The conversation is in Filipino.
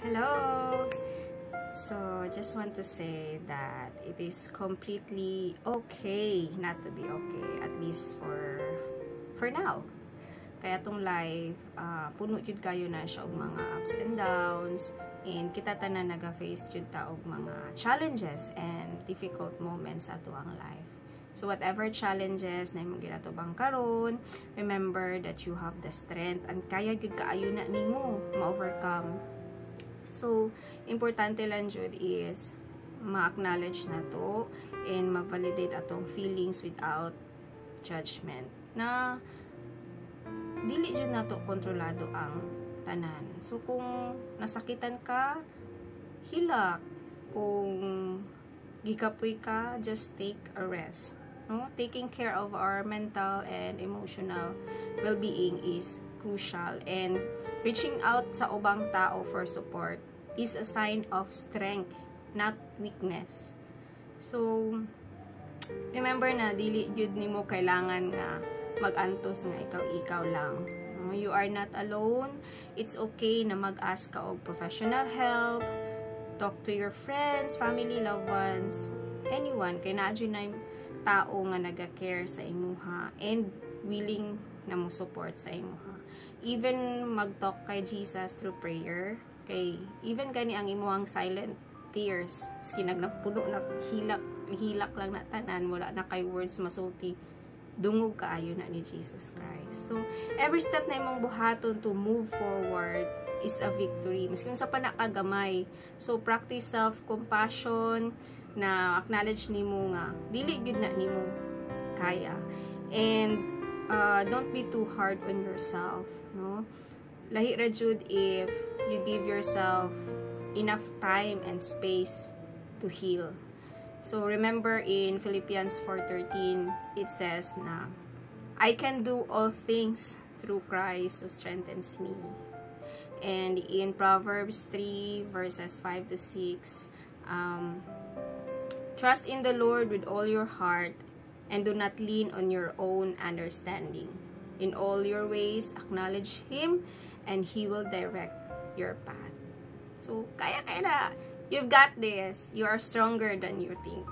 Hello! So, just want to say that it is completely okay not to be okay, at least for now. Kaya tong life, puno jud kayo na siya og mga ups and downs, and kita tanan naga-face jud ta og mga challenges and difficult moments ato ang life. So whatever challenges na imong ginatubang karon, remember that you have the strength and kaya gyud kaayo na nimo ma-overcome. So importante lang jud is ma-acknowledge na to and ma-validate atong feelings without judgment. Na dili jud nato kontrolado ang tanan. So kung nasakitan ka, hilak. Kung gikapoy ka, just take a rest. No? Taking care of our mental and emotional well-being is crucial, and reaching out sa ubang tao for support is a sign of strength, not weakness. So remember na dili jud nimo kailangan nga mag-antos nga ikaw lang. No? You are not alone. It's okay na mag-ask ka og professional help. Talk to your friends, family, loved ones, anyone. Kay naa jud na tao nga naga-care sa imuha and willing na mo support sa imuha. Even mag-talk kay Jesus through prayer, kay even gani ang imuhang silent tears, ski nagpuno na hilak lang na tanan, wala na kay words masulti, dungog kaayo na ni Jesus Christ. So every step na imong buhaton to move forward is a victory, maski sa panakagamay. So practice self-compassion, na acknowledge nimo nga dili gyud na nimo kaya, and don't be too hard on yourself, no? Lahi ra jud if you give yourself enough time and space to heal. So remember in Philippians 4:13 it says na I can do all things through Christ who strengthens me. And in Proverbs 3 verses 5 to 6, trust in the Lord with all your heart and do not lean on your own understanding. In all your ways, acknowledge Him and He will direct your path. So, kaya na. You've got this. You are stronger than you think.